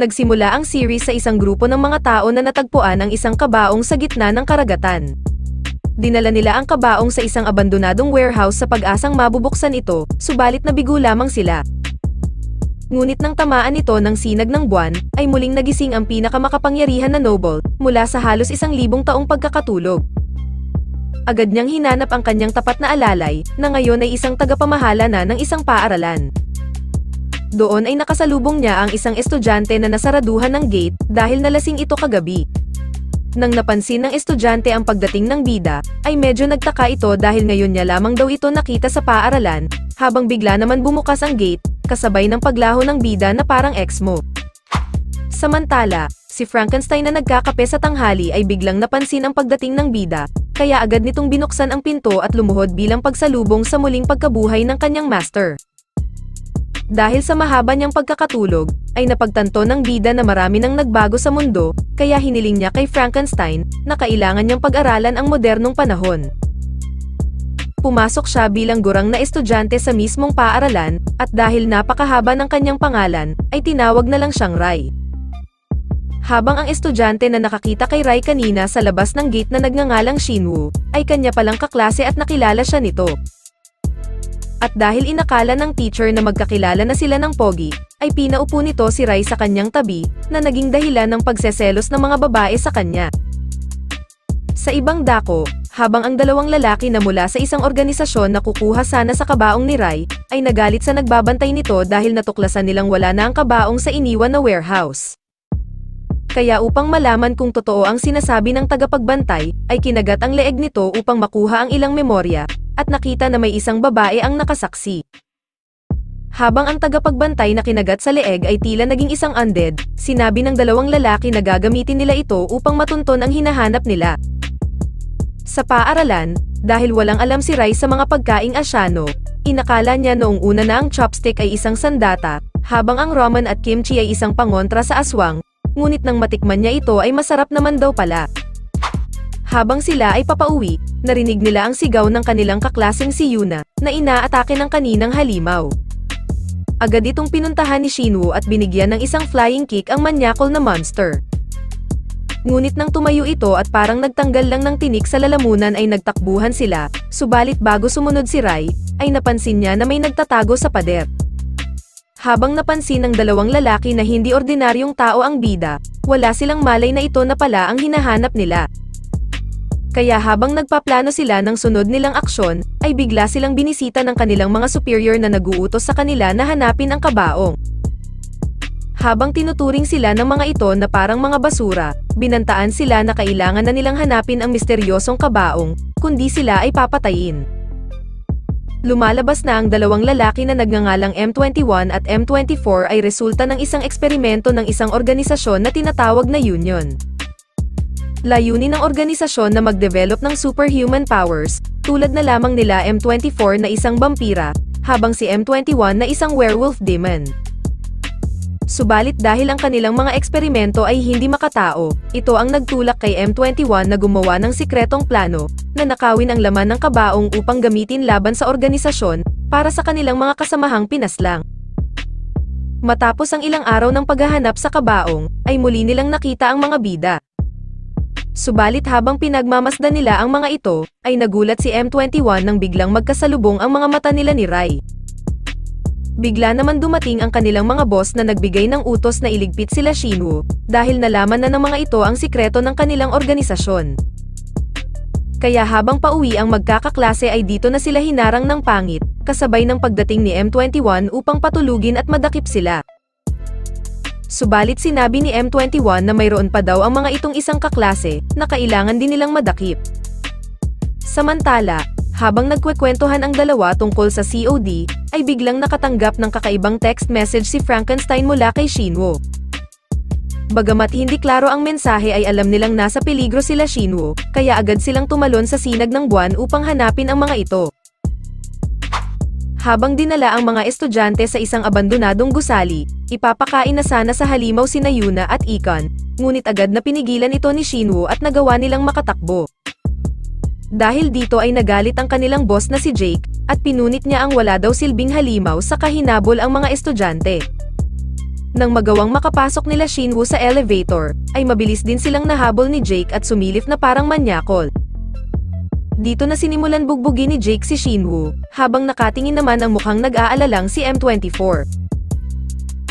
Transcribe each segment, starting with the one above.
Nagsimula ang series sa isang grupo ng mga tao na natagpuan ang isang kabaong sa gitna ng karagatan. Dinala nila ang kabaong sa isang abandonadong warehouse sa pag-asang mabubuksan ito, subalit nabigo lamang sila. Ngunit nang tamaan ito ng sinag ng buwan, ay muling nagising ang pinakamakapangyarihan na noble, mula sa halos 1,000 taong pagkakatulog. Agad niyang hinanap ang kanyang tapat na alalay, na ngayon ay isang tagapamahala na ng isang paaralan. Doon ay nakasalubong niya ang isang estudyante na nasaraduhan ng gate, dahil nalasing ito kagabi. Nang napansin ng estudyante ang pagdating ng bida, ay medyo nagtaka ito dahil ngayon niya lamang daw ito nakita sa paaralan, habang bigla naman bumukas ang gate, kasabay ng paglaho ng bida na parang ex-mo. Samantala, si Frankenstein na nagkakape sa tanghali ay biglang napansin ang pagdating ng bida, kaya agad nitong binuksan ang pinto at lumuhod bilang pagsalubong sa muling pagkabuhay ng kanyang master. Dahil sa mahaba niyang pagkakatulog, ay napagtanto ng bida na marami nang nagbago sa mundo, kaya hiniling niya kay Frankenstein, na kailangan niyang pag-aralan ang modernong panahon. Pumasok siya bilang gurang na estudyante sa mismong paaralan, at dahil napakahaba ng kanyang pangalan, ay tinawag na lang siyang Rai. Habang ang estudyante na nakakita kay Rai kanina sa labas ng gate na nagngangalang Shinwoo, ay kanya palang kaklase at nakilala siya nito. At dahil inakala ng teacher na magkakilala na sila ng pogi, ay pinaupo nito si Rai sa kanyang tabi, na naging dahilan ng pagseselos ng mga babae sa kanya. Sa ibang dako, habang ang dalawang lalaki na mula sa isang organisasyon na kukuha sana sa kabaong ni Rai, ay nagalit sa nagbabantay nito dahil natuklasan nilang wala na ang kabaong sa iniwan na warehouse. Kaya upang malaman kung totoo ang sinasabi ng tagapagbantay, ay kinagat ang leeg nito upang makuha ang ilang memorya, at nakita na may isang babae ang nakasaksi. Habang ang tagapagbantay na kinagat sa leeg ay tila naging isang undead, sinabi ng dalawang lalaki na gagamitin nila ito upang matunton ang hinahanap nila. Sa paaralan, dahil walang alam si Rai sa mga pagkaing Asyano, inakala niya noong una na ang chopstick ay isang sandata, habang ang ramen at kimchi ay isang pangontra sa aswang, ngunit nang matikman niya ito ay masarap naman daw pala. Habang sila ay papauwi, narinig nila ang sigaw ng kanilang kaklaseng si Yuna, na inaatake ng kaninang halimaw. Agad itong pinuntahan ni Shinwoo at binigyan ng isang flying kick ang manyakol na monster. Ngunit nang tumayo ito at parang nagtanggal lang ng tinik sa lalamunan ay nagtakbuhan sila, subalit bago sumunod si Rai, ay napansin niya na may nagtatago sa pader. Habang napansin ng dalawang lalaki na hindi ordinaryong tao ang bida, wala silang malay na ito na pala ang hinahanap nila. Kaya habang nagpaplano sila ng sunod nilang aksyon, ay bigla silang binisita ng kanilang mga superior na naguutos sa kanila na hanapin ang kabaong. Habang tinuturing sila ng mga ito na parang mga basura, binantaan sila na kailangan na nilang hanapin ang misteryosong kabaong, kundi sila ay papatayin. Lumalabas na ang dalawang lalaki na nagngangalang M21 at M24 ay resulta ng isang eksperimento ng isang organisasyon na tinatawag na Union. Layunin ng organisasyon na mag-develop ng superhuman powers, tulad na lamang nila M24 na isang vampira, habang si M21 na isang werewolf demon. Subalit dahil ang kanilang mga eksperimento ay hindi makatao, ito ang nagtulak kay M21 na gumawa ng sikretong plano, na nakawin ang laman ng kabaong upang gamitin laban sa organisasyon, para sa kanilang mga kasamahang pinaslang. Matapos ang ilang araw ng paghahanap sa kabaong, ay muli nilang nakita ang mga bida. Subalit habang pinagmamasdan nila ang mga ito, ay nagulat si M21 nang biglang magkasalubong ang mga mata nila ni Rai. Bigla naman dumating ang kanilang mga boss na nagbigay ng utos na iligpit sila Shinwoo, dahil nalaman na ng mga ito ang sikreto ng kanilang organisasyon. Kaya habang pauwi ang magkakaklase ay dito na sila hinarang ng pangit, kasabay ng pagdating ni M21 upang patulugin at madakip sila. Subalit sinabi ni M21 na mayroon pa daw ang mga itong isang kaklase, na kailangan din nilang madakip. Samantala, habang nagkwekwentuhan ang dalawa tungkol sa COD, ay biglang nakatanggap ng kakaibang text message si Frankenstein mula kay Shinwoo. Bagamat hindi klaro ang mensahe ay alam nilang nasa peligro sila Shinwoo, kaya agad silang tumalon sa sinag ng buwan upang hanapin ang mga ito. Habang dinala ang mga estudyante sa isang abandonadong gusali, ipapakain na sana sa halimaw sina Yuna at Ikan, ngunit agad na pinigilan ito ni Shinwoo at nagawa nilang makatakbo. Dahil dito ay nagalit ang kanilang boss na si Jake, at pinunit niya ang wala daw silbing halimaw sa kahinabol ang mga estudyante. Nang magawang makapasok nila Shinwoo sa elevator, ay mabilis din silang nahabol ni Jake at sumilip na parang manyakol. Dito na sinimulan bugbugin ni Jake si Shinwoo, habang nakatingin naman ang mukhang nag-aalalang si M24.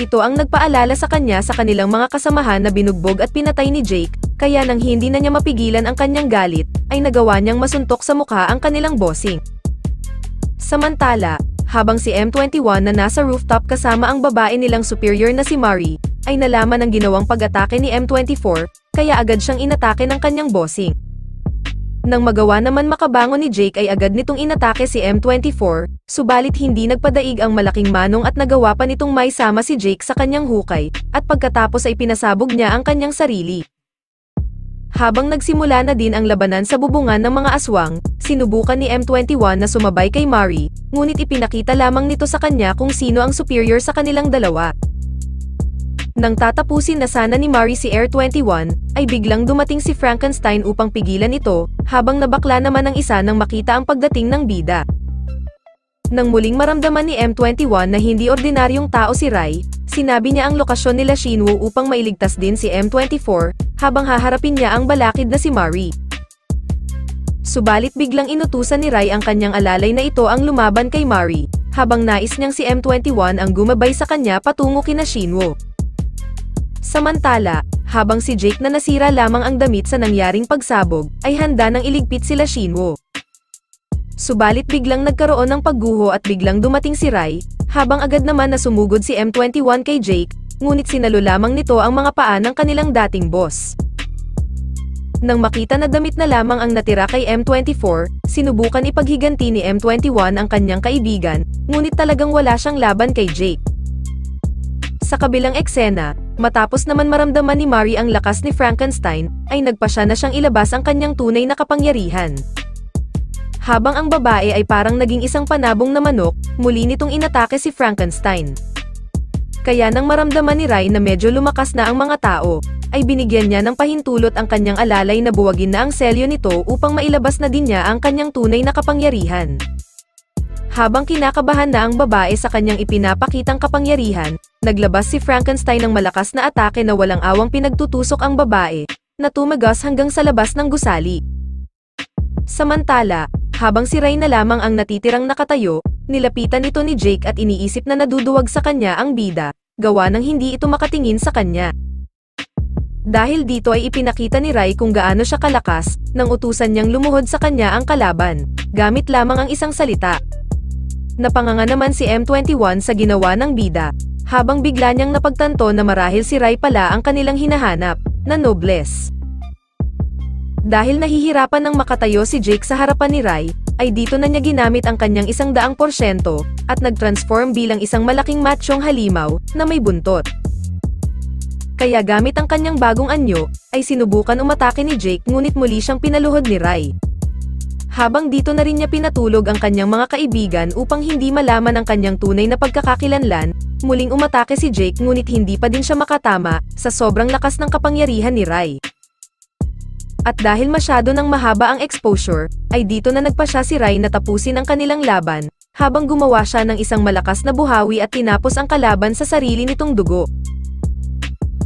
Ito ang nagpaalala sa kanya sa kanilang mga kasamahan na binugbog at pinatay ni Jake, kaya nang hindi na niya mapigilan ang kanyang galit, ay nagawa niyang masuntok sa mukha ang kanilang bossing. Samantala, habang si M21 na nasa rooftop kasama ang babae nilang superior na si Mari, ay nalaman ang ginawang pag-atake ni M24, kaya agad siyang inatake ng kanyang bossing. Nang magawa naman makabangon ni Jake ay agad nitong inatake si M24, subalit hindi nagpadaig ang malaking manong at nagawa pa nitong maisama si Jake sa kanyang hukay, at pagkatapos ay pinasabog niya ang kanyang sarili. Habang nagsimula na din ang labanan sa bubungan ng mga aswang, sinubukan ni M21 na sumabay kay Mari, ngunit ipinakita lamang nito sa kanya kung sino ang superior sa kanilang dalawa. Nang tatapusin na sana ni Mari si Air 21, ay biglang dumating si Frankenstein upang pigilan ito, habang nabakla naman ang isa nang makita ang pagdating ng bida. Nang muling maramdaman ni M21 na hindi ordinaryong tao si Rai, sinabi niya ang lokasyon nila Shinwoo upang mailigtas din si M24, habang haharapin niya ang balakid na si Mari. Subalit biglang inutusan ni Rai ang kanyang alalay na ito ang lumaban kay Mari, habang nais niyang si M21 ang gumabay sa kanya patungo kina Shinwoo. Samantala, habang si Jake na nasira lamang ang damit sa nangyaring pagsabog, ay handa nang iligpit sila Shinwoo. Subalit biglang nagkaroon ng pagguho at biglang dumating si Rai, habang agad naman na sumugod si M21 kay Jake, ngunit sinalo lamang nito ang mga paa ng kanilang dating boss. Nang makita na damit na lamang ang natira kay M24, sinubukan ipaghiganti ni M21 ang kanyang kaibigan, ngunit talagang wala siyang laban kay Jake. Sa kabilang eksena, matapos naman maramdaman ni Mari ang lakas ni Frankenstein, ay nagpasya na siyang ilabas ang kanyang tunay na kapangyarihan. Habang ang babae ay parang naging isang panabong na manok, muli nitong inatake si Frankenstein. Kaya nang maramdaman ni Rai na medyo lumakas na ang mga tao, ay binigyan niya ng pahintulot ang kanyang alalay na buwagin na ang selyo nito upang mailabas na din niya ang kanyang tunay na kapangyarihan. Habang kinakabahan na ang babae sa kanyang ipinapakitang kapangyarihan, naglabas si Frankenstein ng malakas na atake na walang awang pinagtutusok ang babae, na tumagas hanggang sa labas ng gusali. Samantala, habang si Rai na lamang ang natitirang nakatayo, nilapitan ito ni Jake at iniisip na naduduwag sa kanya ang bida, gawa ng hindi ito makatingin sa kanya. Dahil dito ay ipinakita ni Rai kung gaano siya kalakas, nang utusan niyang lumuhod sa kanya ang kalaban, gamit lamang ang isang salita. Napanganga naman si M21 sa ginawa ng bida, habang bigla niyang napagtanto na marahil si Rai pala ang kanilang hinahanap, na nobles. Dahil nahihirapan ng makatayo si Jake sa harapan ni Rai, ay dito na niya ginamit ang kanyang 100%, at nag-transform bilang isang malaking matsyong halimaw, na may buntot. Kaya gamit ang kanyang bagong anyo, ay sinubukan umatake ni Jake ngunit muli siyang pinaluhod ni Rai. Habang dito na rin niya pinatulog ang kanyang mga kaibigan upang hindi malaman ang kanyang tunay na pagkakakilanlan, muling umatake si Jake ngunit hindi pa din siya makatama, sa sobrang lakas ng kapangyarihan ni Rai. At dahil masyado nang mahaba ang exposure, ay dito na nagpasya si Rai na tapusin ang kanilang laban, habang gumawa siya ng isang malakas na buhawi at tinapos ang kalaban sa sarili nitong dugo.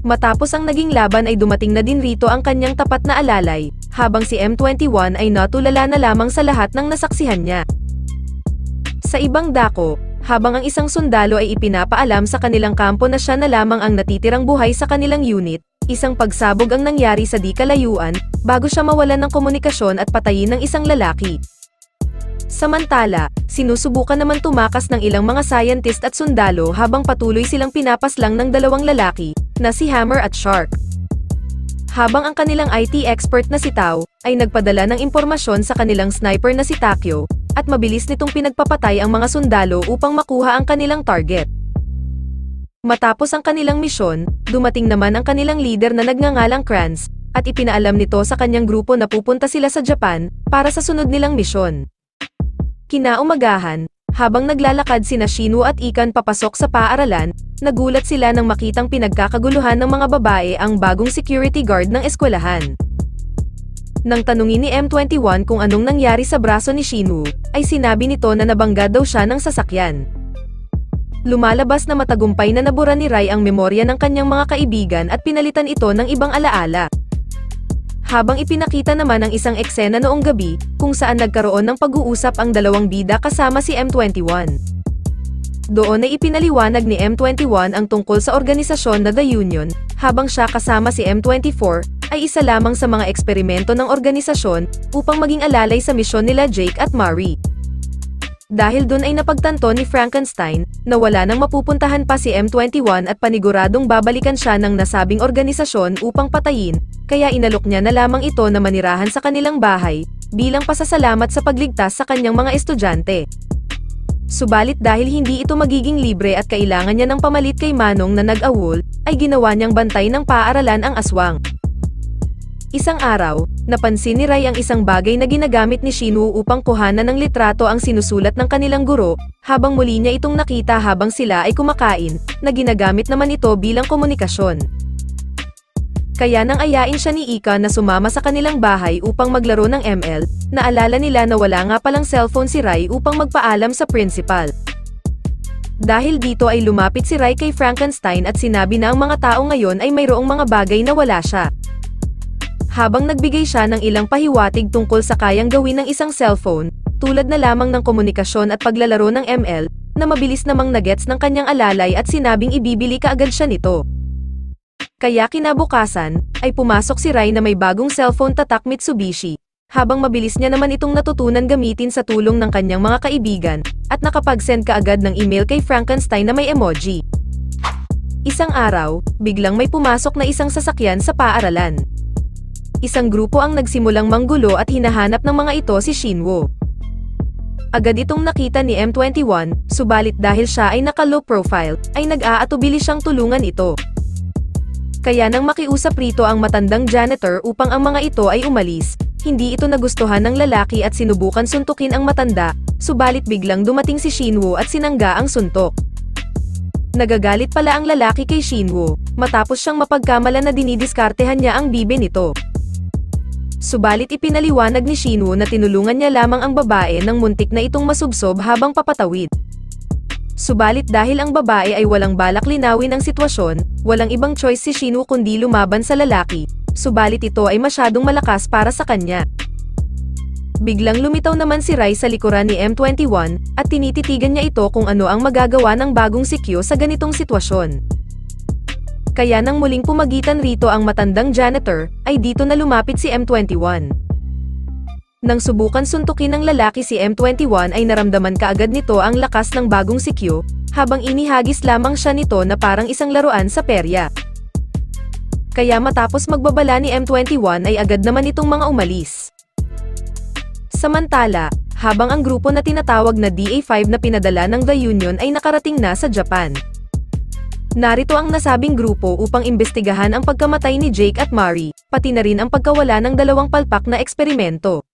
Matapos ang naging laban ay dumating na din rito ang kanyang tapat na alalay, habang si M21 ay natulala na lamang sa lahat ng nasaksihan niya. Sa ibang dako, habang ang isang sundalo ay ipinapaalam sa kanilang kampo na siya na lamang ang natitirang buhay sa kanilang unit, isang pagsabog ang nangyari sa di kalayuan, bago siya mawalan ng komunikasyon at patayin ng isang lalaki. Samantala, sinusubukan naman tumakas ng ilang mga scientist at sundalo habang patuloy silang pinapaslang ng dalawang lalaki, na si Hammer at Shark. Habang ang kanilang IT expert na si Tao, ay nagpadala ng impormasyon sa kanilang sniper na si Takyo, at mabilis nitong pinagpapatay ang mga sundalo upang makuha ang kanilang target. Matapos ang kanilang misyon, dumating naman ang kanilang leader na nagngangalang Kranz, at ipinaalam nito sa kanyang grupo na pupunta sila sa Japan, para sa sunod nilang misyon. Kinaumagahan, habang naglalakad sina Shinwoo at Ikan papasok sa paaralan, nagulat sila nang makitang pinagkakaguluhan ng mga babae ang bagong security guard ng eskwelahan. Nang tanungin ni M21 kung anong nangyari sa braso ni Shinwoo, ay sinabi nito na nabangga daw siya ng sasakyan. Lumalabas na matagumpay na nabura ni Rai ang memorya ng kanyang mga kaibigan at pinalitan ito ng ibang alaala. Habang ipinakita naman ang isang eksena noong gabi, kung saan nagkaroon ng pag-uusap ang dalawang bida kasama si M21. Doon ay ipinaliwanag ni M21 ang tungkol sa organisasyon na The Union, habang siya kasama si M24, ay isa lamang sa mga eksperimento ng organisasyon, upang maging alalay sa misyon nila Jake at Mari. Dahil dun ay napagtanto ni Frankenstein, na wala nang mapupuntahan pa si M21 at paniguradong babalikan siya ng nasabing organisasyon upang patayin, kaya inalok niya na lamang ito na manirahan sa kanilang bahay, bilang pasasalamat sa pagligtas sa kanyang mga estudyante. Subalit dahil hindi ito magiging libre at kailangan niya ng pamalit kay Manong na nag-awol, ay ginawa niyang bantay ng paaralan ang aswang. Isang araw, napansin ni Rai ang isang bagay na ginagamit ni Shinwoo upang kuhanan ng litrato ang sinusulat ng kanilang guro, habang muli niya itong nakita habang sila ay kumakain, na ginagamit naman ito bilang komunikasyon. Kaya nang ayain siya ni Ika na sumama sa kanilang bahay upang maglaro ng ML, naalala nila na wala nga palang cellphone si Rai upang magpaalam sa principal. Dahil dito ay lumapit si Rai kay Frankenstein at sinabi na ang mga tao ngayon ay mayroong mga bagay na wala siya. Habang nagbigay siya ng ilang pahiwatig tungkol sa kayang gawin ng isang cellphone, tulad na lamang ng komunikasyon at paglalaro ng ML, na mabilis namang nagets ng kanyang alalay at sinabing ibibili kaagad siya nito. Kaya kinabukasan, ay pumasok si Rai na may bagong cellphone tatak Mitsubishi, habang mabilis niya naman itong natutunan gamitin sa tulong ng kanyang mga kaibigan, at nakapag-send kaagad ng email kay Frankenstein na may emoji. Isang araw, biglang may pumasok na isang sasakyan sa paaralan. Isang grupo ang nagsimulang manggulo at hinahanap ng mga ito si Shinwoo. Agad itong nakita ni M21, subalit dahil siya ay naka-low profile, ay nag-aatubili siyang tulungan ito. Kaya nang makiusap rito ang matandang janitor upang ang mga ito ay umalis, hindi ito nagustuhan ng lalaki at sinubukan suntukin ang matanda, subalit biglang dumating si Shinwoo at sinangga ang suntok. Nagagalit pala ang lalaki kay Shinwoo, matapos siyang mapagkamalan na dinidiskartehan niya ang bibe nito. Subalit ipinaliwanag ni Shinwoo na tinulungan niya lamang ang babae nang muntik na itong masubsob habang papatawid. Subalit dahil ang babae ay walang balak linawin ang sitwasyon, walang ibang choice si Shinwoo kundi lumaban sa lalaki, subalit ito ay masyadong malakas para sa kanya. Biglang lumitaw naman si Rai sa likuran ni M21, at tinititigan niya ito kung ano ang magagawa ng bagong si Kyo sa ganitong sitwasyon. Kaya nang muling pumagitan rito ang matandang janitor, ay dito na lumapit si M21. Nang subukan suntukin ng lalaki si M21 ay naramdaman kaagad nito ang lakas ng bagong si Kyo, habang inihagis lamang siya nito na parang isang laruan sa perya. Kaya matapos magbabala ni M21 ay agad naman itong mga umalis. Samantala, habang ang grupo na tinatawag na DA5 na pinadala ng The Union ay nakarating na sa Japan. Narito ang nasabing grupo upang imbestigahan ang pagkamatay ni Jake at Mari, pati na rin ang pagkawala ng dalawang palpak na eksperimento.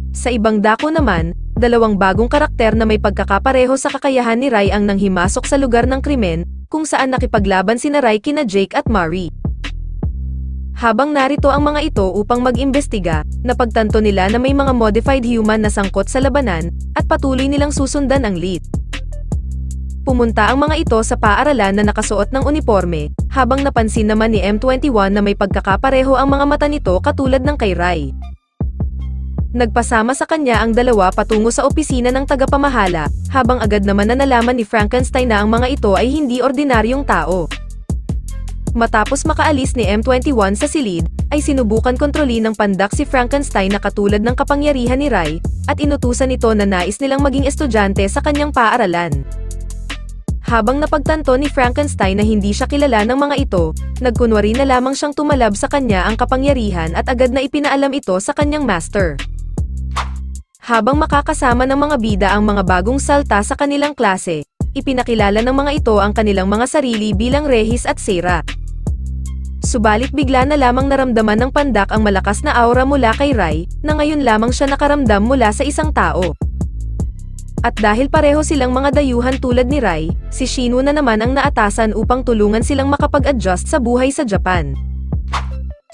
Sa ibang dako naman, dalawang bagong karakter na may pagkakapareho sa kakayahan ni Rai ang nanghimasok sa lugar ng krimen, kung saan nakipaglaban sina Rai kina Jake at Mari. Habang narito ang mga ito upang mag-imbestiga, napagtanto nila na may mga modified human na sangkot sa labanan, at patuloy nilang susundan ang lead. Pumunta ang mga ito sa paaralan na nakasuot ng uniforme, habang napansin naman ni M21 na may pagkakapareho ang mga mata nito katulad ng kay Rai. Nagpasama sa kanya ang dalawa patungo sa opisina ng tagapamahala, habang agad naman na nalaman ni Frankenstein na ang mga ito ay hindi ordinaryong tao. Matapos makaalis ni M21 sa silid, ay sinubukan kontrolin ng pandak si Frankenstein na katulad ng kapangyarihan ni Rai, at inutusan ito na nais nilang maging estudyante sa kanyang paaralan. Habang napagtanto ni Frankenstein na hindi siya kilala ng mga ito, nagkunwari na lamang siyang tumalab sa kanya ang kapangyarihan at agad na ipinaalam ito sa kanyang master. Habang makakasama ng mga bida ang mga bagong salta sa kanilang klase, ipinakilala ng mga ito ang kanilang mga sarili bilang Regis at Sera. Subalit bigla na lamang naramdaman ng pandak ang malakas na aura mula kay Rai, na ngayon lamang siya nakaramdam mula sa isang tao. At dahil pareho silang mga dayuhan tulad ni Rai, si Shinwoo na naman ang naatasan upang tulungan silang makapag-adjust sa buhay sa Japan.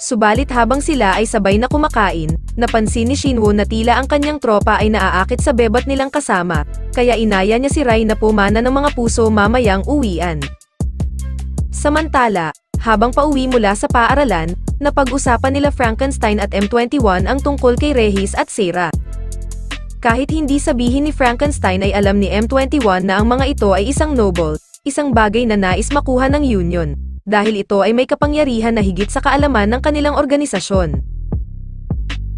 Subalit habang sila ay sabay na kumakain, napansin ni Shinwoo na tila ang kanyang tropa ay naaakit sa bebot nilang kasama, kaya inaya niya si Rai na pumana ng mga puso mamayang uwian. Samantala, habang pauwi mula sa paaralan, napag-usapan nila Frankenstein at M21 ang tungkol kay Regis at Sarah. Kahit hindi sabihin ni Frankenstein ay alam ni M21 na ang mga ito ay isang noble, isang bagay na nais makuha ng Union, dahil ito ay may kapangyarihan na higit sa kaalaman ng kanilang organisasyon.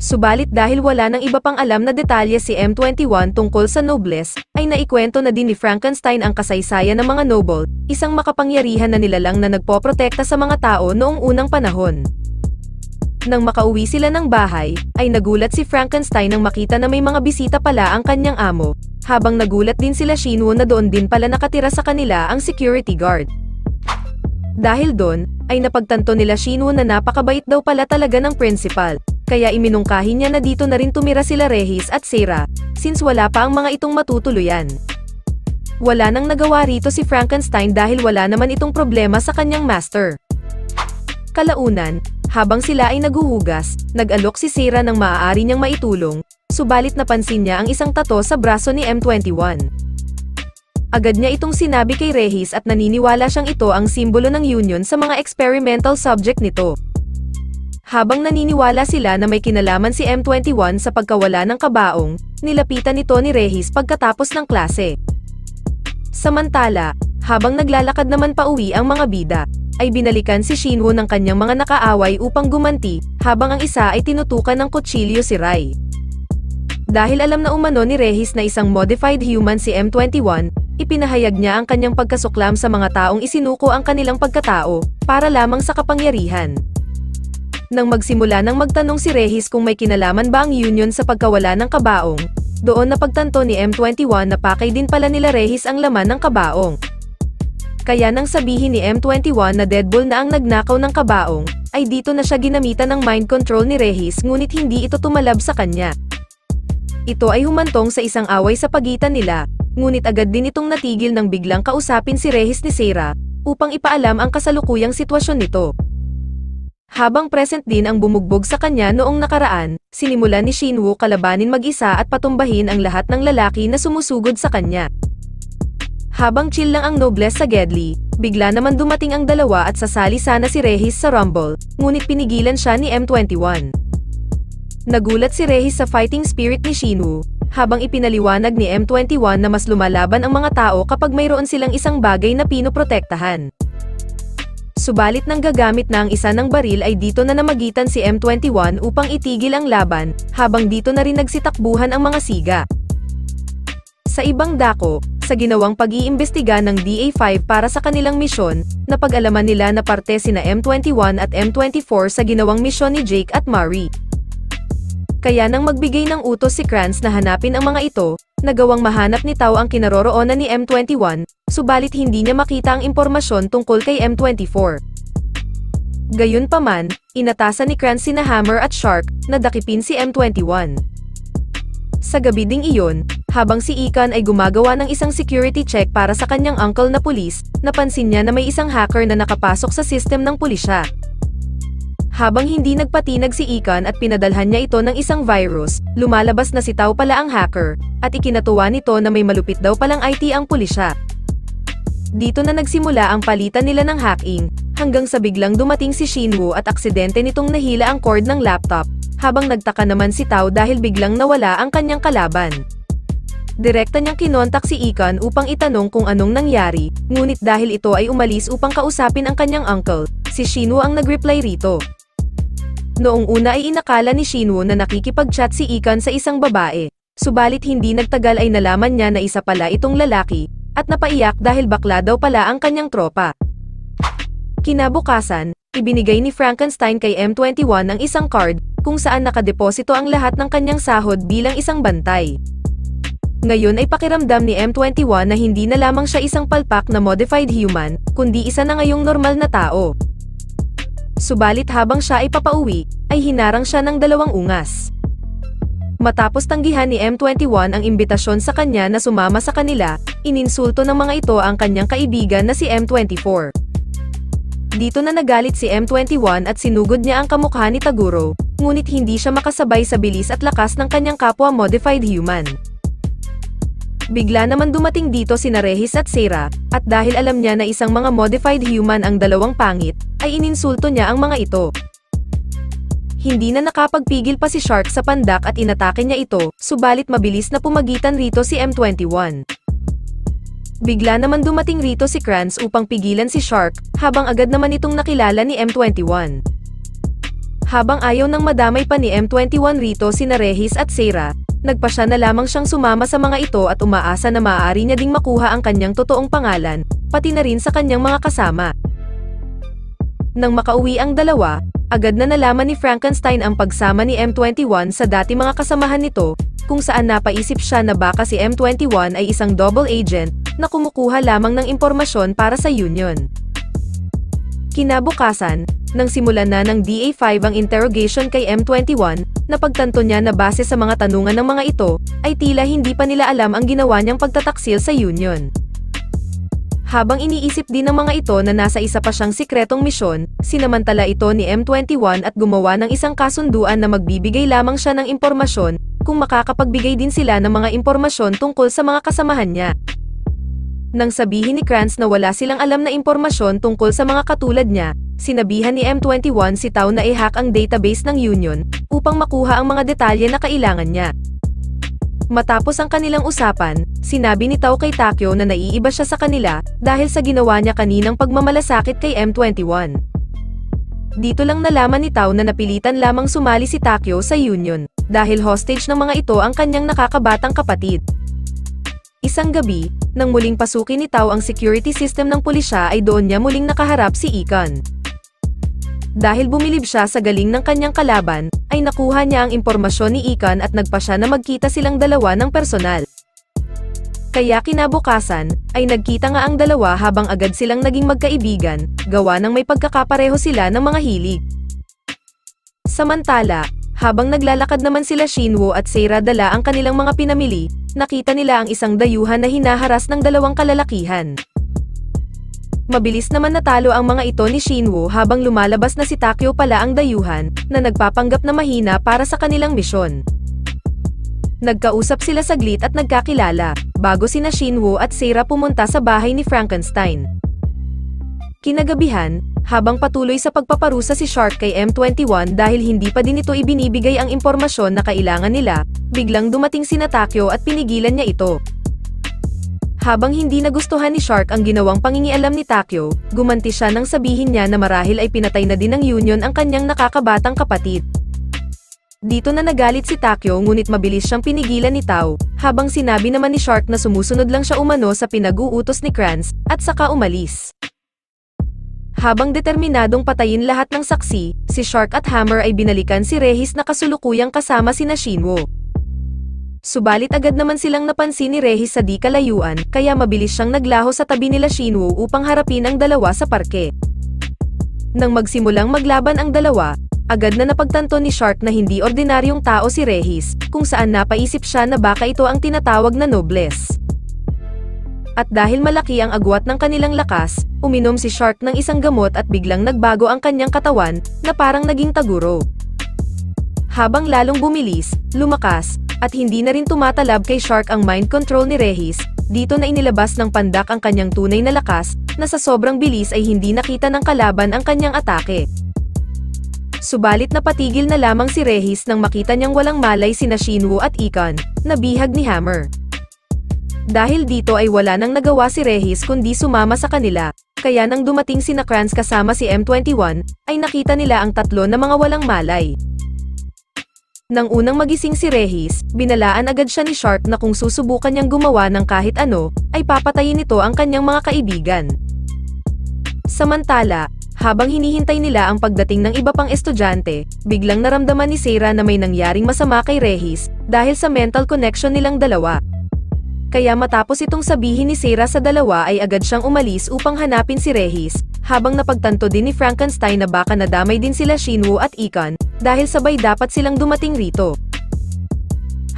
Subalit dahil wala nang iba pang alam na detalye si M21 tungkol sa nobles, ay naikwento na din ni Frankenstein ang kasaysayan ng mga noble, isang makapangyarihan na nilalang na nagpoprotekta sa mga tao noong unang panahon. Nang makauwi sila ng bahay, ay nagulat si Frankenstein nang makita na may mga bisita pala ang kanyang amo, habang nagulat din sila Shinwoo na doon din pala nakatira sa kanila ang security guard. Dahil doon, ay napagtanto nila Shinwoo na napakabait daw pala talaga ng principal, kaya iminungkahi niya na dito na rin tumira sila Regis at Sarah, since wala pa ang mga itong matutuluyan. Wala nang nagawa rito si Frankenstein dahil wala naman itong problema sa kanyang master. Kalaunan, habang sila ay naguhugas, nag-alok si Sarah ng maaari niyang maitulong, subalit napansin niya ang isang tato sa braso ni M21. Agad niya itong sinabi kay Regis at naniniwala siyang ito ang simbolo ng Union sa mga experimental subject nito. Habang naniniwala sila na may kinalaman si M21 sa pagkawala ng kabaong, nilapitan ito ni Regis pagkatapos ng klase. Samantala, habang naglalakad naman pauwi ang mga bida, ay binalikan si Shinwoo ng kanyang mga nakaaway upang gumanti, habang ang isa ay tinutukan ng kutsilyo si Rai. Dahil alam na umano ni Regis na isang modified human si M21, ipinahayag niya ang kanyang pagkasuklam sa mga taong isinuko ang kanilang pagkatao, para lamang sa kapangyarihan. Nang magsimula nang magtanong si Regis kung may kinalaman ba ang Union sa pagkawala ng kabaong, doon napagtanto ni M21 na pakay din pala nila Regis ang laman ng kabaong. Kaya nang sabihin ni M21 na Deadpool na ang nagnakaw ng kabaong, ay dito na siya ginamitan ng mind control ni Regis ngunit hindi ito tumalab sa kanya. Ito ay humantong sa isang away sa pagitan nila, ngunit agad din itong natigil nang biglang kausapin si Regis ni Sarah, upang ipaalam ang kasalukuyang sitwasyon nito. Habang present din ang bumugbog sa kanya noong nakaraan, sinimulan ni Shinwoo kalabanin mag-isa at patumbahin ang lahat ng lalaki na sumusugod sa kanya. Habang chill lang ang nobles sa Gedli, bigla naman dumating ang dalawa at sasali sana si Regis sa Rumble, ngunit pinigilan siya ni M21. Nagulat si Regis sa fighting spirit ni Shinwoo, habang ipinaliwanag ni M21 na mas lumalaban ang mga tao kapag mayroon silang isang bagay na pinoprotektahan. Subalit nang gagamit na ang isa ng baril ay dito na namagitan si M21 upang itigil ang laban, habang dito na rin nagsitakbuhan ang mga siga. Sa ibang dako, sa ginawang pag-iimbestiga ng DA5 para sa kanilang misyon, napag-alaman nila na parte sina M21 at M24 sa ginawang misyon ni Jake at Mari. Kaya nang magbigay ng utos si Kranz na hanapin ang mga ito, nagawang mahanap ni Tao ang kinaroroonan ni M21, subalit hindi niya makita ang impormasyon tungkol kay M24. Gayunpaman, inatasan ni Kranz sina Hammer at Shark na dakipin si M21. Sa gabi ding iyon, habang si Ikan ay gumagawa ng isang security check para sa kanyang uncle na pulis, napansin niya na may isang hacker na nakapasok sa system ng pulisya. Habang hindi nagpatinag si Ikan at pinadalhan niya ito ng isang virus, lumalabas na si Tao pala ang hacker, at ikinatuwa nito na may malupit daw palang IT ang pulisya. Dito na nagsimula ang palitan nila ng hacking, hanggang sa biglang dumating si Shinwoo at aksidente nitong nahila ang cord ng laptop, habang nagtaka naman si Tao dahil biglang nawala ang kanyang kalaban. Direkta niyang kinontak si Ikan upang itanong kung anong nangyari, ngunit dahil ito ay umalis upang kausapin ang kanyang uncle, si Shinwoo ang nag-reply rito. Noong una ay inakala ni Shinwoo na nakikipag-chat si Ikan sa isang babae, subalit hindi nagtagal ay nalaman niya na isa pala itong lalaki, at napaiyak dahil bakla daw pala ang kanyang tropa. Kinabukasan, ibinigay ni Frankenstein kay M21 ang isang card, kung saan nakadeposito ang lahat ng kanyang sahod bilang isang bantay. Ngayon ay pakiramdam ni M21 na hindi na lamang siya isang palpak na modified human, kundi isa na ngayong normal na tao. Subalit habang siya ay papauwi, ay hinarang siya ng dalawang ungas. Matapos tanggihan ni M21 ang imbitasyon sa kanya na sumama sa kanila, ininsulto ng mga ito ang kanyang kaibigan na si M24. Dito na nagalit si M21 at sinugod niya ang kamukha ni Taguro, ngunit hindi siya makasabay sa bilis at lakas ng kanyang kapwa modified human. Bigla naman dumating dito sina Regis at Sarah, at dahil alam niya na isang mga modified human ang dalawang pangit, ay ininsulto niya ang mga ito. Hindi na nakapagpigil pa si Shark sa pandak at inatake niya ito, subalit mabilis na pumagitan rito si M21. Bigla naman dumating rito si Kranz upang pigilan si Shark, habang agad naman itong nakilala ni M21. Habang ayaw nang madamay pa ni M21 rito sina Regis at Sarah, nagpasya na lamang siyang sumama sa mga ito at umaasa na maaari niya ding makuha ang kanyang totoong pangalan, pati na rin sa kanyang mga kasama. Nang makauwi ang dalawa, agad na nalaman ni Frankenstein ang pagsama ni M21 sa dati mga kasamahan nito, kung saan napaisip siya na baka si M21 ay isang double agent, na kumukuha lamang ng impormasyon para sa Union. Kinabukasan, nang simulan na ng DA5 ang interrogation kay M21, napagtanto niya na base sa mga tanungan ng mga ito, ay tila hindi pa nila alam ang ginawa niyang pagtataksil sa Union. Habang iniisip din ng mga ito na nasa isa pa siyang sikretong misyon, sinamantala ito ni M21 at gumawa ng isang kasunduan na magbibigay lamang siya ng impormasyon, kung makakapagbigay din sila ng mga impormasyon tungkol sa mga kasamahan niya. Nang sabihin ni Kranz na wala silang alam na impormasyon tungkol sa mga katulad niya, sinabihan ni M21 si Tao na i-hack ang database ng Union, upang makuha ang mga detalye na kailangan niya. Matapos ang kanilang usapan, sinabi ni Tao kay Takyo na naiiba siya sa kanila, dahil sa ginawa niya kaninang pagmamalasakit kay M21. Dito lang nalaman ni Tao na napilitan lamang sumali si Takyo sa Union, dahil hostage ng mga ito ang kanyang nakakabatang kapatid. Isang gabi, nang muling pasukin ni Tao ang security system ng pulisya ay doon niya muling nakaharap si Ikon. Dahil bumilib siya sa galing ng kanyang kalaban, ay nakuha niya ang impormasyon ni Ikon at nagpa siya na magkita silang dalawa ng personal. Kaya kinabukasan, ay nagkita nga ang dalawa habang agad silang naging magkaibigan, gawa ng may pagkakapareho sila ng mga hilig. Samantala, habang naglalakad naman sila Shinwo at Sarah dala ang kanilang mga pinamili, nakita nila ang isang dayuhan na hinaharas ng dalawang kalalakihan. Mabilis naman natalo ang mga ito ni Shinwo habang lumalabas na si Takyo pala ang dayuhan, na nagpapanggap na mahina para sa kanilang misyon. Nagkausap sila saglit at nagkakilala, bago sina Shinwo at Sarah pumunta sa bahay ni Frankenstein. Kinagabihan, habang patuloy sa pagpaparusa si Shark kay M21 dahil hindi pa din ito ibinibigay ang impormasyon na kailangan nila, biglang dumating sina Takyo at pinigilan niya ito. Habang hindi nagustuhan ni Shark ang ginawang pangingialam ni Takyo, gumanti siya nang sabihin niya na marahil ay pinatay na din ng Union ang kanyang nakakabatang kapatid. Dito na nagalit si Takyo ngunit mabilis siyang pinigilan ni Tao, habang sinabi naman ni Shark na sumusunod lang siya umano sa pinag-uutos ni Kranz, at saka umalis. Habang determinadong patayin lahat ng saksi, si Shark at Hammer ay binalikan si Regis na kasulukuyang kasama sina Shinwo. Subalit agad naman silang napansin ni Regis sa di kalayuan, kaya mabilis siyang naglaho sa tabi nila Shinwo upang harapin ang dalawa sa parke. Nang magsimulang maglaban ang dalawa, agad na napagtanto ni Shark na hindi ordinaryong tao si Regis, kung saan napaisip siya na baka ito ang tinatawag na nobles. At dahil malaki ang agwat ng kanilang lakas, uminom si Shark ng isang gamot at biglang nagbago ang kanyang katawan, na parang naging Taguro. Habang lalong bumilis, lumakas, at hindi na rin tumatalab kay Shark ang mind control ni Regis, dito na inilabas ng pandak ang kanyang tunay na lakas, na sa sobrang bilis ay hindi nakita ng kalaban ang kanyang atake. Subalit napatigil na lamang si Regis nang makita niyang walang malay sina Shinwo at Ikon, na bihag ni Hammer. Dahil dito ay wala nang nagawa si Regis kundi sumama sa kanila, kaya nang dumating sina Kranz kasama si M21, ay nakita nila ang tatlo na mga walang malay. Nang unang magising si Regis, binalaan agad siya ni Shark na kung susubukan niyang gumawa ng kahit ano, ay papatayin nito ang kanyang mga kaibigan. Samantala, habang hinihintay nila ang pagdating ng iba pang estudyante, biglang naramdaman ni Sarah na may nangyaring masama kay Regis, dahil sa mental connection nilang dalawa. Kaya matapos itong sabihin ni Sarah sa dalawa ay agad siyang umalis upang hanapin si Regis, habang napagtanto din ni Frankenstein na baka nadamay din sila Shinwo at Ikon, dahil sabay dapat silang dumating rito.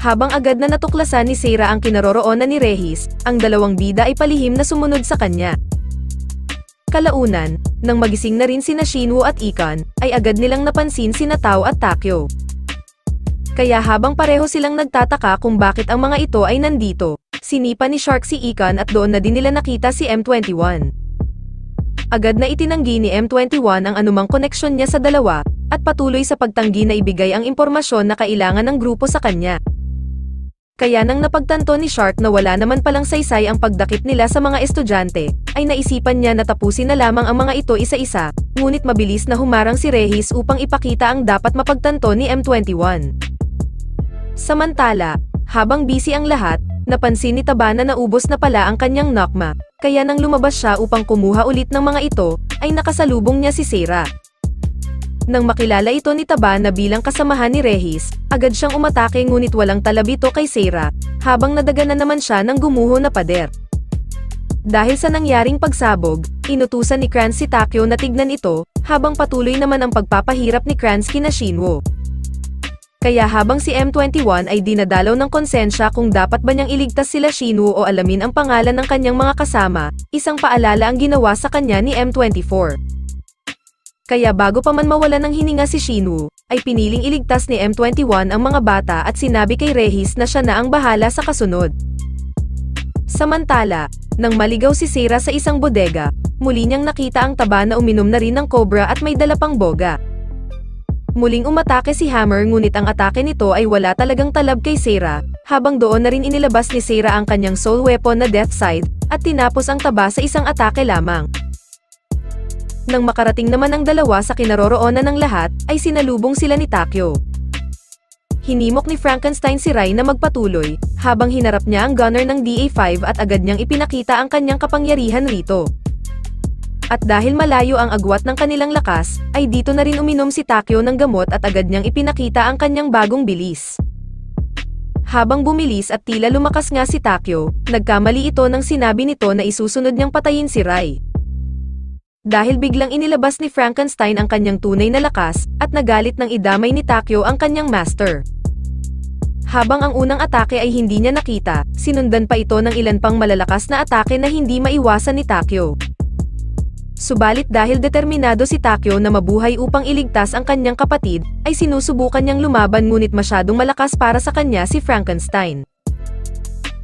Habang agad na natuklasan ni Sarah ang kinaroroonan ni Regis, ang dalawang bida ay palihim na sumunod sa kanya. Kalaunan, nang magising na rin sina Shinwoo at Ikan, ay agad nilang napansin sina Tao at Takyo. Kaya habang pareho silang nagtataka kung bakit ang mga ito ay nandito, sinipa ni Shark si Ikan at doon na din nila nakita si M21. Agad na itinanggi ni M21 ang anumang koneksyon niya sa dalawa, at patuloy sa pagtanggi na ibigay ang impormasyon na kailangan ng grupo sa kanya. Kaya nang napagtanto ni Shark na wala naman palang saysay ang pagdakip nila sa mga estudyante, ay naisipan niya na tapusin na lamang ang mga ito isa-isa, ngunit mabilis na humarang si Regis upang ipakita ang dapat mapagtanto ni M21. Samantala, habang busy ang lahat, napansin ni Taba na naubos na pala ang kanyang Nakma, kaya nang lumabas siya upang kumuha ulit ng mga ito, ay nakasalubong niya si Sera. Nang makilala ito ni Taba na bilang kasamahan ni Regis, agad siyang umatake ngunit walang talab ito kay Sera, habang nadaganan naman siya ng gumuho na pader. Dahil sa nangyaring pagsabog, inutusan ni Kranz si Takyo na tignan ito, habang patuloy naman ang pagpapahirap ni Kranz kina Shinwoo. Kaya habang si M21 ay dinadalaw ng konsensya kung dapat ba niyang iligtas sila Shinwoo o alamin ang pangalan ng kanyang mga kasama, isang paalala ang ginawa sa kanya ni M24. Kaya bago pa man mawala ng hininga si Shinwoo, ay piniling iligtas ni M21 ang mga bata at sinabi kay Regis na siya na ang bahala sa kasunod. Samantala, nang maligaw si Sera sa isang bodega, muli niyang nakita ang Taba na uminom na rin ng cobra at may dala pang boga. Muling umatake si Hammer ngunit ang atake nito ay wala talagang talab kay Sera, habang doon na rin inilabas ni Sera ang kanyang soul weapon na Death Side, at tinapos ang Taba sa isang atake lamang. Nang makarating naman ang dalawa sa kinaroroonan ng lahat, ay sinalubong sila ni Takyo. Hinimok ni Frankenstein si Rai na magpatuloy, habang hinarap niya ang gunner ng DA5 at agad niyang ipinakita ang kanyang kapangyarihan rito. At dahil malayo ang agwat ng kanilang lakas, ay dito na rin uminom si Takyo ng gamot at agad niyang ipinakita ang kanyang bagong bilis. Habang bumilis at tila lumakas nga si Takyo, nagkamali ito nang sinabi nito na isusunod niyang patayin si Rai. Dahil biglang inilabas ni Frankenstein ang kanyang tunay na lakas, at nagalit nang idamay ni Takyo ang kanyang master. Habang ang unang atake ay hindi niya nakita, sinundan pa ito ng ilan pang malalakas na atake na hindi maiwasan ni Takyo. Subalit dahil determinado si Takyo na mabuhay upang iligtas ang kanyang kapatid, ay sinusubukan niyang lumaban ngunit masyadong malakas para sa kanya si Frankenstein.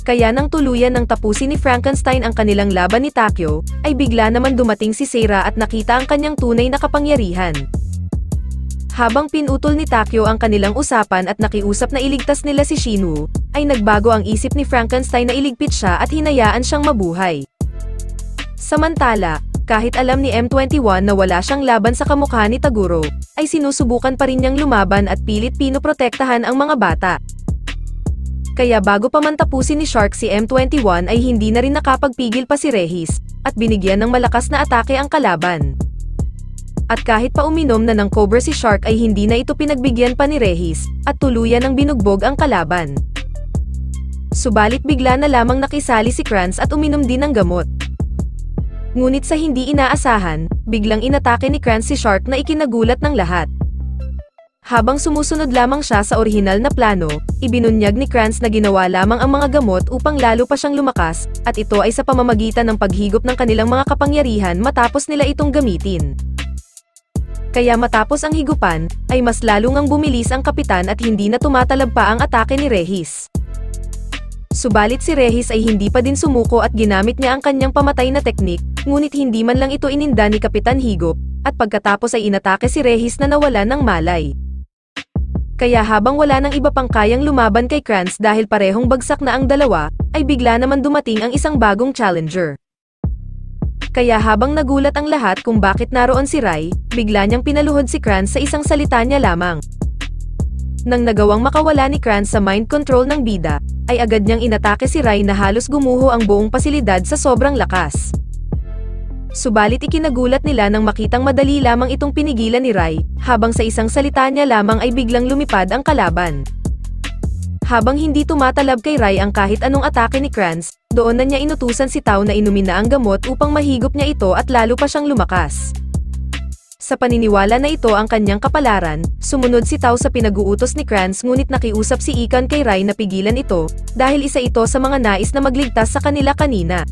Kaya nang tuluyan ng tapusin ni Frankenstein ang kanilang laban ni Takyo, ay bigla naman dumating si Sera at nakita ang kanyang tunay na kapangyarihan. Habang pinutol ni Takyo ang kanilang usapan at nakiusap na iligtas nila si Shinwoo, ay nagbago ang isip ni Frankenstein na iligpit siya at hinayaan siyang mabuhay. Samantala, kahit alam ni M21 na wala siyang laban sa kamukha ni Taguro, ay sinusubukan pa rin niyang lumaban at pilit pinoprotektahan ang mga bata. Kaya bago pa man tapusin ni Shark si M21 ay hindi na rin nakapagpigil pa si Regis, at binigyan ng malakas na atake ang kalaban. At kahit pa uminom na ng cobra si Shark ay hindi na ito pinagbigyan pa ni Regis, at tuluyan ng binugbog ang kalaban. Subalit bigla na lamang nakisali si Kranz at uminom din ng gamot. Ngunit sa hindi inaasahan, biglang inatake ni Kranz si Shark na ikinagulat ng lahat. Habang sumusunod lamang siya sa orihinal na plano, ibinunyag ni Kranz na ginawa lamang ang mga gamot upang lalo pa siyang lumakas, at ito ay sa pamamagitan ng paghigop ng kanilang mga kapangyarihan matapos nila itong gamitin. Kaya matapos ang higupan, ay mas lalo ngang bumilis ang kapitan at hindi na tumatalab pa ang atake ni Regis. Subalit si Regis ay hindi pa din sumuko at ginamit niya ang kanyang pamatay na teknik, ngunit hindi man lang ito ininda ni Kapitan Higop, at pagkatapos ay inatake si Regis na nawala ng malay. Kaya habang wala nang iba pang kayang lumaban kay Kranz dahil parehong bagsak na ang dalawa, ay bigla naman dumating ang isang bagong challenger. Kaya habang nagulat ang lahat kung bakit naroon si Rai, bigla niyang pinaluhod si Kranz sa isang salita niya lamang. Nang nagawang makawala ni Kranz sa mind control ng bida, ay agad niyang inatake si Rai na halos gumuho ang buong pasilidad sa sobrang lakas. Subalit ikinagulat nila nang makitang madali lamang itong pinigilan ni Rai, habang sa isang salita niya lamang ay biglang lumipad ang kalaban. Habang hindi tumatalab kay Rai ang kahit anong atake ni Kranz, doon na niya inutusan si Tao na inumin na ang gamot upang mahigop niya ito at lalo pa siyang lumakas. Sa paniniwala na ito ang kanyang kapalaran, sumunod si Tao sa pinag-uutos ni Kranz ngunit nakiusap si Ikan kay Rai na pigilan ito, dahil isa ito sa mga nais na magligtas sa kanila kanina.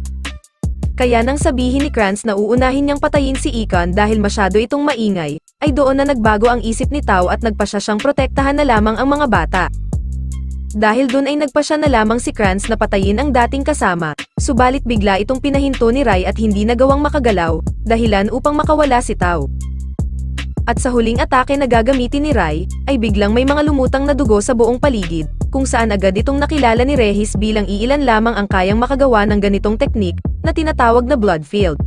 Kaya nang sabihin ni Kranz na uunahin niyang patayin si Icon dahil masyado itong maingay, ay doon na nagbago ang isip ni Tao at nagpasya siyang protektahan na lamang ang mga bata. Dahil doon ay nagpasya na lamang si Kranz na patayin ang dating kasama, subalit bigla itong pinahinto ni Rai at hindi nagawang makagalaw, dahilan upang makawala si Tao. At sa huling atake na gagamitin ni Rai, ay biglang may mga lumutang na dugo sa buong paligid, kung saan agad itong nakilala ni Regis bilang iilan lamang ang kayang makagawa ng ganitong teknik, na tinatawag na blood field.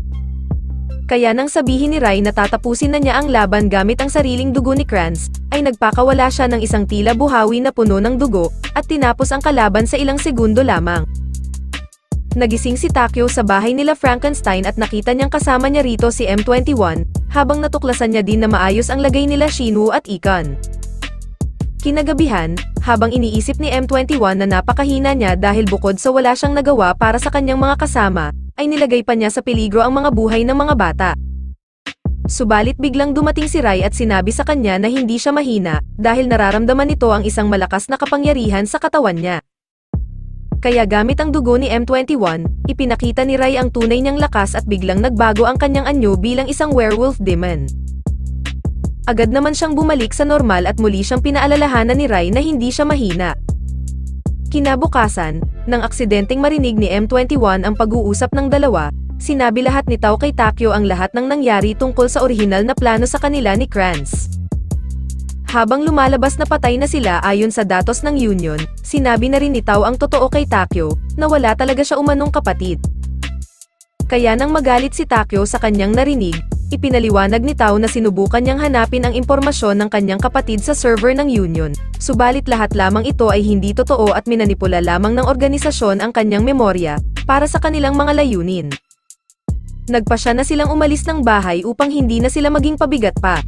Kaya nang sabihin ni Rai na tatapusin na niya ang laban gamit ang sariling dugo ni Kranz, ay nagpakawala siya ng isang tila buhawi na puno ng dugo, at tinapos ang kalaban sa ilang segundo lamang. Nagising si Takyo sa bahay nila Frankenstein at nakita niyang kasama niya rito si M21, habang natuklasan niya din na maayos ang lagay nila Shinwoo at Icon. Kinagabihan, habang iniisip ni M21 na napakahina niya dahil bukod sa wala siyang nagawa para sa kanyang mga kasama, ay nilagay pa niya sa peligro ang mga buhay ng mga bata. Subalit biglang dumating si Rai at sinabi sa kanya na hindi siya mahina, dahil nararamdaman nito ang isang malakas na kapangyarihan sa katawan niya. Kaya gamit ang dugo ni M21, ipinakita ni Rai ang tunay niyang lakas at biglang nagbago ang kanyang anyo bilang isang werewolf demon. Agad naman siyang bumalik sa normal at muli siyang pinaalalahanan ni Rai na hindi siya mahina. Kinabukasan, nang aksidenteng marinig ni M21 ang pag-uusap ng dalawa, sinabi lahat ni Tao kay Takyo ang lahat ng nangyari tungkol sa orihinal na plano sa kanila ni Kranz. Habang lumalabas na patay na sila ayon sa datos ng Union, sinabi na rin ni Tao ang totoo kay Takyo, na wala talaga siya umanong kapatid. Kaya nang magalit si Takyo sa kanyang narinig, ipinaliwanag ni Tao na sinubukan niyang hanapin ang impormasyon ng kanyang kapatid sa server ng Union, subalit lahat lamang ito ay hindi totoo at minanipula lamang ng organisasyon ang kanyang memorya, para sa kanilang mga layunin. Nagpasya na silang umalis ng bahay upang hindi na sila maging pabigat pa.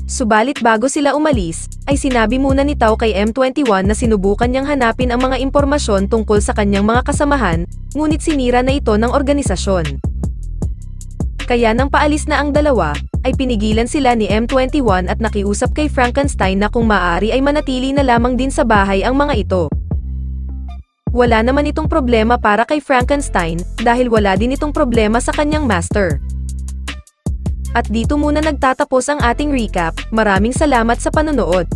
Subalit bago sila umalis, ay sinabi muna ni Tao kay M21 na sinubukan niyang hanapin ang mga impormasyon tungkol sa kanyang mga kasamahan, ngunit sinira na ito ng organisasyon. Kaya nang paalis na ang dalawa, ay pinigilan sila ni M21 at nakiusap kay Frankenstein na kung maaari ay manatili na lamang din sa bahay ang mga ito. Wala naman itong problema para kay Frankenstein, dahil wala din itong problema sa kanyang master. At dito muna nagtatapos ang ating recap, maraming salamat sa panonood.